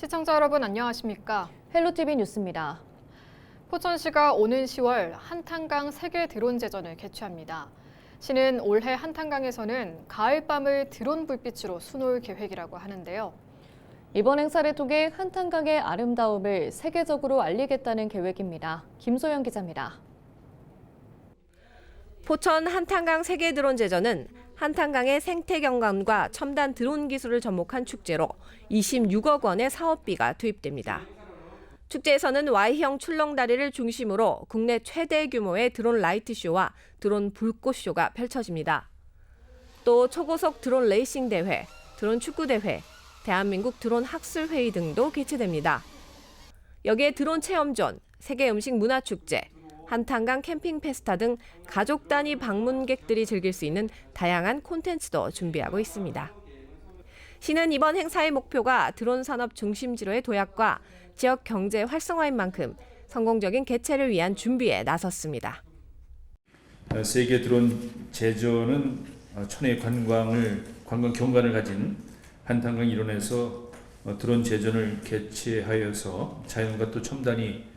시청자 여러분 안녕하십니까? 헬로티비 뉴스입니다. 포천시가 오는 10월 한탄강 세계 드론 제전을 개최합니다. 시는 올해 한탄강에서는 가을밤을 드론 불빛으로 수놓을 계획이라고 하는데요. 이번 행사를 통해 한탄강의 아름다움을 세계적으로 알리겠다는 계획입니다. 김소영 기자입니다. 포천 한탄강 세계 드론 제전은 한탄강의 생태 경관과 첨단 드론 기술을 접목한 축제로 26억 원의 사업비가 투입됩니다. 축제에서는 Y형 출렁다리를 중심으로 국내 최대 규모의 드론 라이트 쇼와 드론 불꽃 쇼가 펼쳐집니다. 또 초고속 드론 레이싱 대회, 드론 축구 대회, 대한민국 드론 학술 회의 등도 개최됩니다. 여기에 드론 체험존, 세계 음식 문화 축제, 한탄강 캠핑 페스타 등 가족 단위 방문객들이 즐길 수 있는 다양한 콘텐츠도 준비하고 있습니다. 시는 이번 행사의 목표가 드론 산업 중심지로의 도약과 지역 경제 활성화인 만큼 성공적인 개최를 위한 준비에 나섰습니다. 세계 드론 제전은 천혜의 관광 경관을 가진 한탄강 일원에서 드론 제전을 개최하여서 자연과 또 첨단이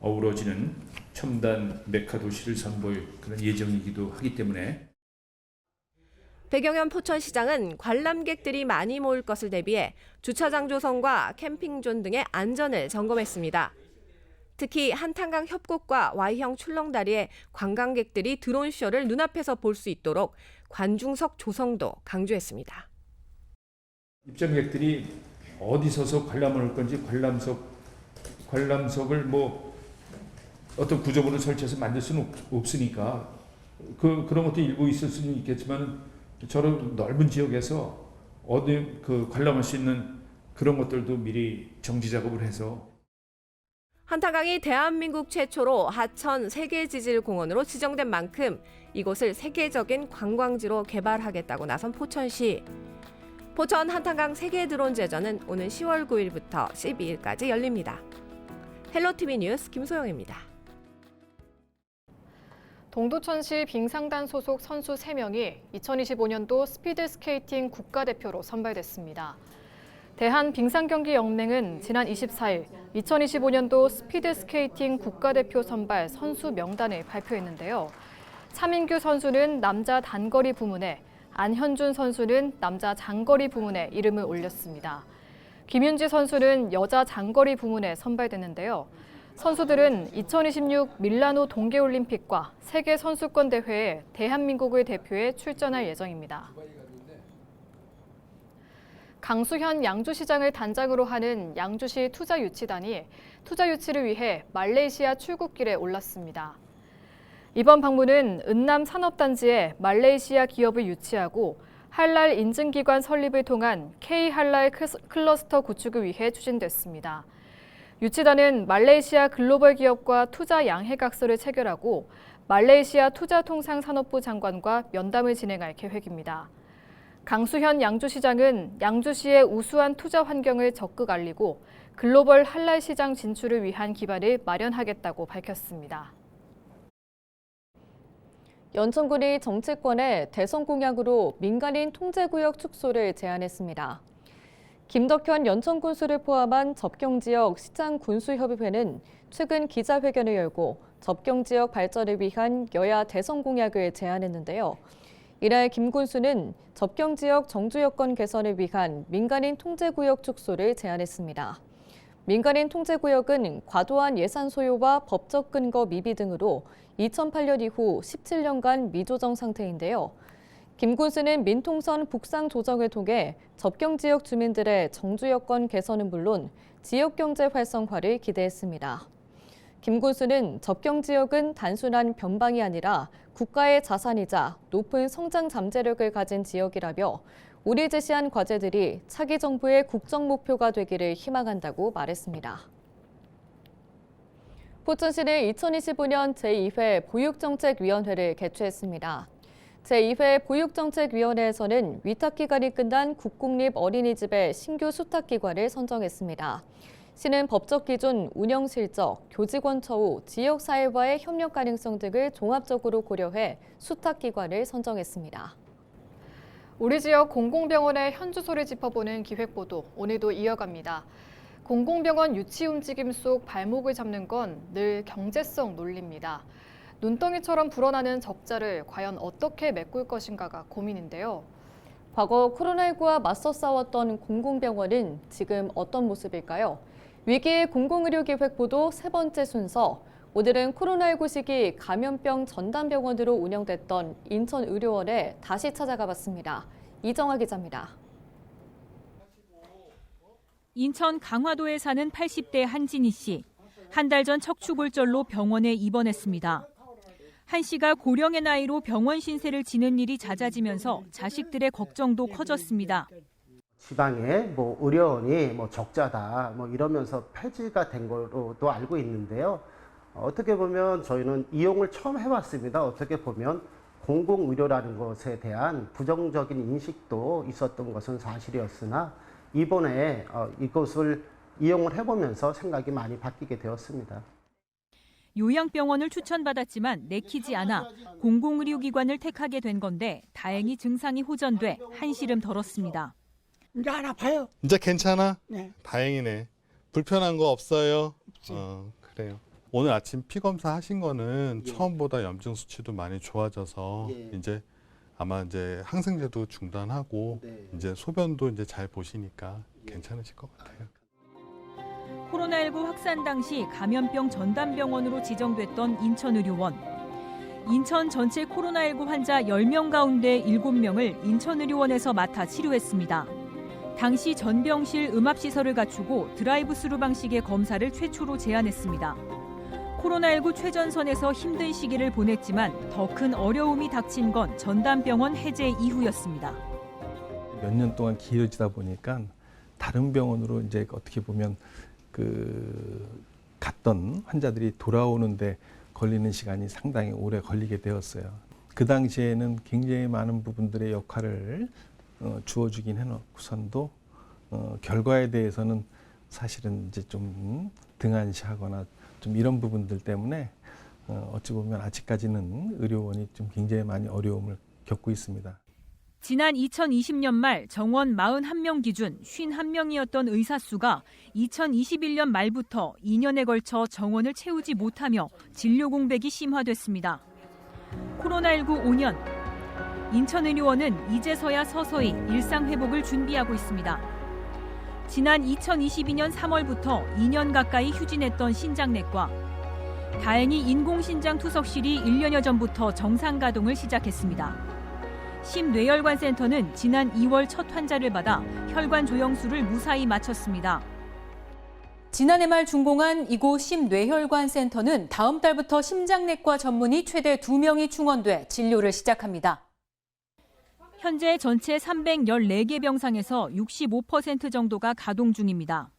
어우러지는 첨단 메카 도시를 선보일 그런 예정이기도 하기 때문에 백영현 포천시장은 관람객들이 많이 모일 것을 대비해 주차장 조성과 캠핑존 등의 안전을 점검했습니다. 특히 한탄강 협곡과 Y형 출렁다리에 관광객들이 드론쇼를 눈앞에서 볼 수 있도록 관중석 조성도 강조했습니다. 입장객들이 어디 서서 관람을 할 건지 관람석을 어떤 구조물을 설치해서 만들 수는 없으니까 그런 것도 일부 있을 수는 있겠지만 저런 넓은 지역에서 어디 관람할 수 있는 그런 것들도 미리 정지 작업을 해서 한탄강이 대한민국 최초로 하천 세계지질공원으로 지정된 만큼 이곳을 세계적인 관광지로 개발하겠다고 나선 포천시. 포천 한탄강 세계 드론 제전은 오는 10월 9일부터 12일까지 열립니다. 헬로티비 뉴스 김소영입니다. 동두천시 빙상단 소속 선수 3명이 2025년도 스피드스케이팅 국가대표로 선발됐습니다. 대한빙상경기연맹은 지난 24일 2025년도 스피드스케이팅 국가대표 선발 선수 명단을 발표했는데요. 차민규 선수는 남자 단거리 부문에, 안현준 선수는 남자 장거리 부문에 이름을 올렸습니다. 김윤지 선수는 여자 장거리 부문에 선발됐는데요. 선수들은 2026 밀라노 동계올림픽과 세계선수권대회에 대한민국을 대표해 출전할 예정입니다. 강수현 양주시장을 단장으로 하는 양주시 투자유치단이 투자 유치를 위해 말레이시아 출국길에 올랐습니다. 이번 방문은 은남 산업단지에 말레이시아 기업을 유치하고 할랄 인증기관 설립을 통한 K-할랄 클러스터 구축을 위해 추진됐습니다. 유치단은 말레이시아 글로벌 기업과 투자 양해각서를 체결하고 말레이시아 투자통상산업부 장관과 면담을 진행할 계획입니다. 강수현 양주시장은 양주시의 우수한 투자 환경을 적극 알리고 글로벌 할랄 시장 진출을 위한 기반을 마련하겠다고 밝혔습니다. 연천군이 정치권에 대선 공약으로 민간인 통제구역 축소를 제안했습니다. 김덕현 연천군수를 포함한 접경지역 시장군수협의회는 최근 기자회견을 열고 접경지역 발전을 위한 여야 대선 공약을 제안했는데요. 이날 김 군수는 접경지역 정주여건 개선을 위한 민간인 통제구역 축소를 제안했습니다. 민간인 통제구역은 과도한 예산 소요와 법적 근거 미비 등으로 2008년 이후 17년간 미조정 상태인데요. 김 군수는 민통선 북상 조정을 통해 접경지역 주민들의 정주여건 개선은 물론 지역경제 활성화를 기대했습니다. 김 군수는 접경지역은 단순한 변방이 아니라 국가의 자산이자 높은 성장 잠재력을 가진 지역이라며 우리 제시한 과제들이 차기 정부의 국정 목표가 되기를 희망한다고 말했습니다. 포천시는 2025년 제2회 보육정책위원회를 개최했습니다. 제2회 보육정책위원회에서는 위탁기간이 끝난 국공립 어린이집의 신규 수탁기관을 선정했습니다. 시는 법적 기준, 운영 실적, 교직원 처우, 지역사회와의 협력 가능성 등을 종합적으로 고려해 수탁기관을 선정했습니다. 우리 지역 공공병원의 현주소를 짚어보는 기획보도 오늘도 이어갑니다. 공공병원 유치 움직임 속 발목을 잡는 건 늘 경제성 논리입니다. 눈덩이처럼 불어나는 적자를 과연 어떻게 메꿀 것인가가 고민인데요. 과거 코로나19와 맞서 싸웠던 공공병원은 지금 어떤 모습일까요? 위기의 공공의료계획 보도 세 번째 순서. 오늘은 코로나19 시기 감염병 전담병원으로 운영됐던 인천의료원에 다시 찾아가 봤습니다. 이정아 기자입니다. 인천 강화도에 사는 80대 한진희 씨. 한 달 전 척추골절로 병원에 입원했습니다. 한 씨가 고령의 나이로 병원 신세를 지는 일이 잦아지면서 자식들의 걱정도 커졌습니다. 지방에 의료원이 적자다 이러면서 폐지가 된 걸로도 알고 있는데요. 어떻게 보면 저희는 이용을 처음 해봤습니다. 어떻게 보면 공공의료라는 것에 대한 부정적인 인식도 있었던 것은 사실이었으나 이번에 이것을 이용을 해보면서 생각이 많이 바뀌게 되었습니다. 요양병원을 추천받았지만 내키지 않아 공공의료기관을 택하게 된 건데 다행히 증상이 호전돼 한시름 덜었습니다. 이제 안 아파요. 이제 괜찮아? 네. 다행이네. 불편한 거 없어요? 그래요. 오늘 아침 피 검사 하신 거는 처음보다 염증 수치도 많이 좋아져서 이제 아마 이제 항생제도 중단하고 이제 소변도 이제 잘 보시니까 괜찮으실 것 같아요. 코로나19 확산 당시 감염병 전담병원으로 지정됐던 인천의료원. 인천 전체 코로나19 환자 10명 가운데 7명을 인천의료원에서 맡아 치료했습니다. 당시 전병실 음압시설을 갖추고 드라이브스루 방식의 검사를 최초로 제안했습니다. 코로나19 최전선에서 힘든 시기를 보냈지만 더 큰 어려움이 닥친 건 전담병원 해제 이후였습니다. 몇 년 동안 길어지다 보니까 다른 병원으로 이제 어떻게 보면 갔던 환자들이 돌아오는데 걸리는 시간이 상당히 오래 걸리게 되었어요. 그 당시에는 굉장히 많은 부분들의 역할을 주어주긴 해놓고선도 결과에 대해서는 사실은 이제 좀 등한시하거나 좀 이런 부분들 때문에 어찌 보면 아직까지는 의료원이 좀 굉장히 많이 어려움을 겪고 있습니다. 지난 2020년 말 정원 41명 기준 51명이었던 의사 수가 2021년 말부터 2년에 걸쳐 정원을 채우지 못하며 진료 공백이 심화됐습니다. 코로나19 5년, 인천의료원은 이제서야 서서히 일상회복을 준비하고 있습니다. 지난 2022년 3월부터 2년 가까이 휴진했던 신장내과. 다행히 인공신장 투석실이 1년여 전부터 정상 가동을 시작했습니다. 심뇌혈관 센터는 지난 2월 첫 환자를 받아 혈관 조영수를 무사히 마쳤습니다. 지난해 말 준공한 이곳 심뇌혈관 센터는 다음 달부터 심장내과 전문의 최대 2명이 충원돼 진료를 시작합니다. 현재 전체 314개 병상에서 65% 정도가 가동 중입니다.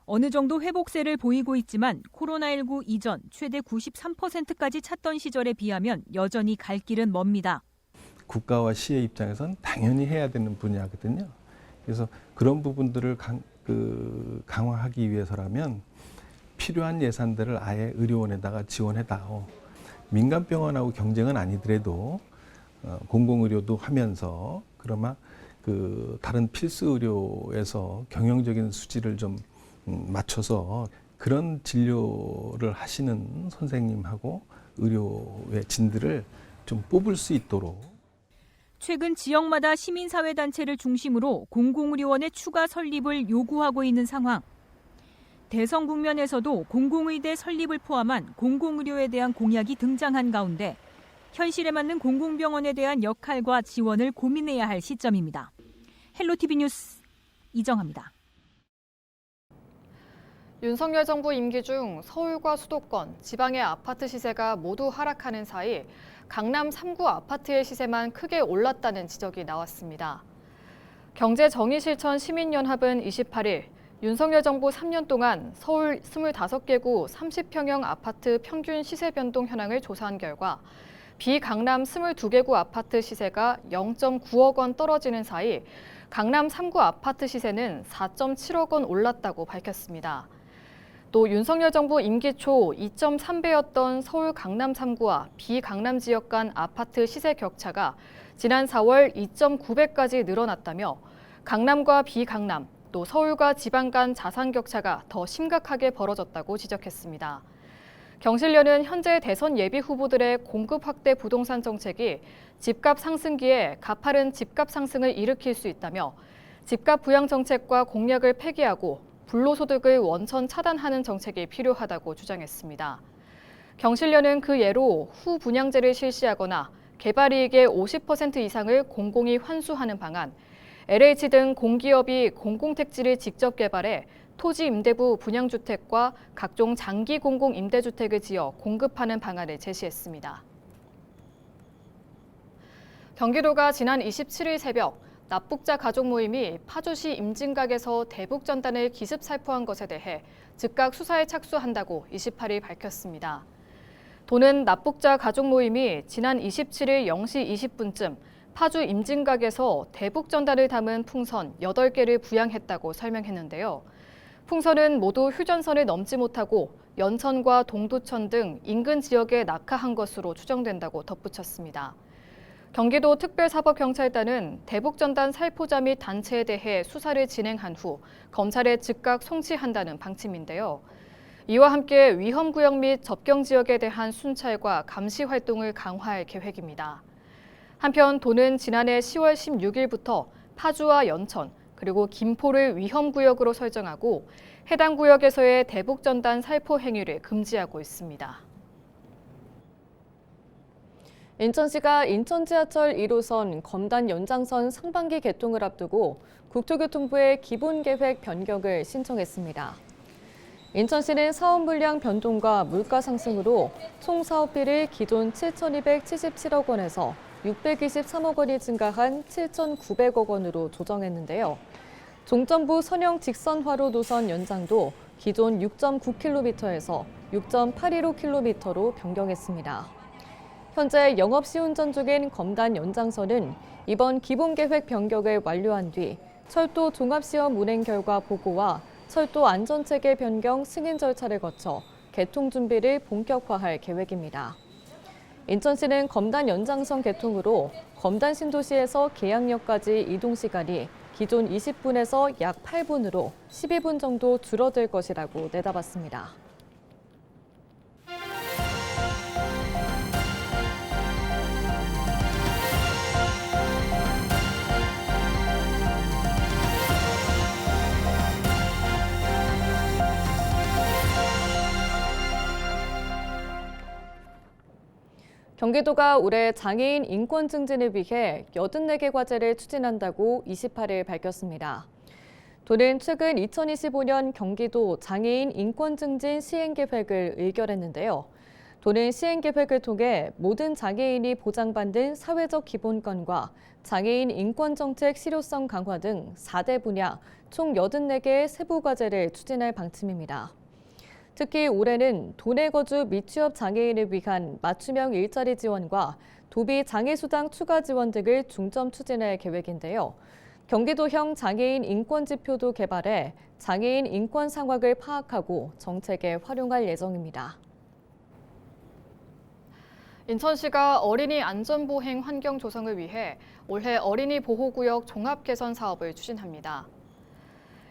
어느 정도 회복세를 보이고 있지만 코로나19 이전 최대 93%까지 찼던 시절에 비하면 여전히 갈 길은 멉니다. 국가와 시의 입장에서는 당연히 해야 되는 분야거든요. 그래서 그런 부분들을 강화하기 위해서라면 필요한 예산들을 아예 의료원에다가 지원해다오. 민간병원하고 경쟁은 아니더라도 공공의료도 하면서 그나마 다른 필수 의료에서 경영적인 수지를 좀 맞춰서 그런 진료를 하시는 선생님하고 의료의 진들을 좀 뽑을 수 있도록. 최근 지역마다 시민사회단체를 중심으로 공공의료원의 추가 설립을 요구하고 있는 상황. 대선 국면에서도 공공의대 설립을 포함한 공공의료에 대한 공약이 등장한 가운데 현실에 맞는 공공병원에 대한 역할과 지원을 고민해야 할 시점입니다. 헬로티비 뉴스 이정아입니다. 윤석열 정부 임기 중 서울과 수도권, 지방의 아파트 시세가 모두 하락하는 사이 강남 3구 아파트의 시세만 크게 올랐다는 지적이 나왔습니다. 경제정의실천 시민연합은 28일 윤석열 정부 3년 동안 서울 25개 구 30평형 아파트 평균 시세 변동 현황을 조사한 결과 비강남 22개 구 아파트 시세가 0.9억 원 떨어지는 사이 강남 3구 아파트 시세는 4.7억 원 올랐다고 밝혔습니다. 또 윤석열 정부 임기 초 2.3배였던 서울 강남 3구와 비강남 지역 간 아파트 시세 격차가 지난 4월 2.9배까지 늘어났다며 강남과 비강남, 또 서울과 지방 간 자산 격차가 더 심각하게 벌어졌다고 지적했습니다. 경실련은 현재 대선 예비 후보들의 공급 확대 부동산 정책이 집값 상승기에 가파른 집값 상승을 일으킬 수 있다며 집값 부양 정책과 공약을 폐기하고 불로소득을 원천 차단하는 정책이 필요하다고 주장했습니다. 경실련은 그 예로 후분양제를 실시하거나 개발이익의 50% 이상을 공공이 환수하는 방안, LH 등 공기업이 공공택지를 직접 개발해 토지 임대부 분양주택과 각종 장기 공공 임대주택을 지어 공급하는 방안을 제시했습니다. 경기도가 지난 27일 새벽 납북자 가족 모임이 파주시 임진각에서 대북 전단을 기습 살포한 것에 대해 즉각 수사에 착수한다고 28일 밝혔습니다. 도는 납북자 가족 모임이 지난 27일 0시 20분쯤 파주 임진각에서 대북 전단을 담은 풍선 8개를 부양했다고 설명했는데요. 풍선은 모두 휴전선을 넘지 못하고 연천과 동두천 등 인근 지역에 낙하한 것으로 추정된다고 덧붙였습니다. 경기도 특별사법경찰단은 대북전단 살포자 및 단체에 대해 수사를 진행한 후 검찰에 즉각 송치한다는 방침인데요. 이와 함께 위험구역 및 접경지역에 대한 순찰과 감시 활동을 강화할 계획입니다. 한편 도는 지난해 10월 16일부터 파주와 연천, 그리고 김포를 위험구역으로 설정하고 해당 구역에서의 대북전단 살포 행위를 금지하고 있습니다. 인천시가 인천지하철 1호선 검단 연장선 상반기 개통을 앞두고 국토교통부에 기본계획 변경을 신청했습니다. 인천시는 사업 물량 변동과 물가 상승으로 총 사업비를 기존 7,277억 원에서 623억 원이 증가한 7,900억 원으로 조정했는데요. 종점부 선형 직선화로 노선 연장도 기존 6.9km에서 6.815km로 변경했습니다. 현재 영업시운전 중인 검단 연장선은 이번 기본계획 변경을 완료한 뒤 철도 종합시험 운행 결과 보고와 철도 안전체계 변경 승인 절차를 거쳐 개통 준비를 본격화할 계획입니다. 인천시는 검단 연장선 개통으로 검단 신도시에서 계양역까지 이동 시간이 기존 20분에서 약 8분으로 12분 정도 줄어들 것이라고 내다봤습니다. 경기도가 올해 장애인 인권 증진을 위해 84개 과제를 추진한다고 28일 밝혔습니다. 도는 최근 2025년 경기도 장애인 인권 증진 시행계획을 의결했는데요. 도는 시행계획을 통해 모든 장애인이 보장받는 사회적 기본권과 장애인 인권정책 실효성 강화 등 4대 분야 총 84개의 세부 과제를 추진할 방침입니다. 특히 올해는 도내 거주 미취업 장애인을 위한 맞춤형 일자리 지원과 도비 장애수당 추가 지원 등을 중점 추진할 계획인데요. 경기도형 장애인 인권지표도 개발해 장애인 인권 상황을 파악하고 정책에 활용할 예정입니다. 인천시가 어린이 안전보행 환경 조성을 위해 올해 어린이 보호구역 종합 개선 사업을 추진합니다.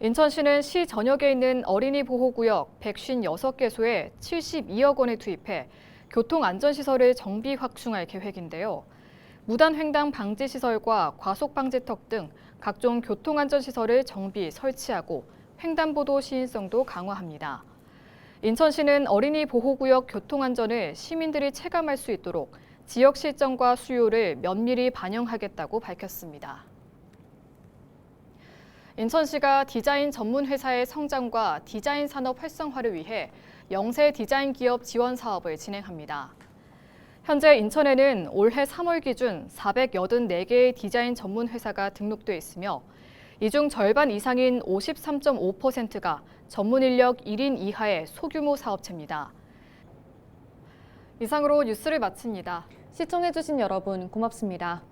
인천시는 시 전역에 있는 어린이 보호구역 156개소에 72억 원을 투입해 교통안전시설을 정비 확충할 계획인데요. 무단횡단 방지시설과 과속방지턱 등 각종 교통안전시설을 정비, 설치하고 횡단보도 시인성도 강화합니다. 인천시는 어린이 보호구역 교통안전을 시민들이 체감할 수 있도록 지역 실정과 수요를 면밀히 반영하겠다고 밝혔습니다. 인천시가 디자인 전문 회사의 성장과 디자인 산업 활성화를 위해 영세 디자인 기업 지원 사업을 진행합니다. 현재 인천에는 올해 3월 기준 484개의 디자인 전문 회사가 등록돼 있으며 이 중 절반 이상인 53.5%가 전문 인력 1인 이하의 소규모 사업체입니다. 이상으로 뉴스를 마칩니다. 시청해주신 여러분 고맙습니다.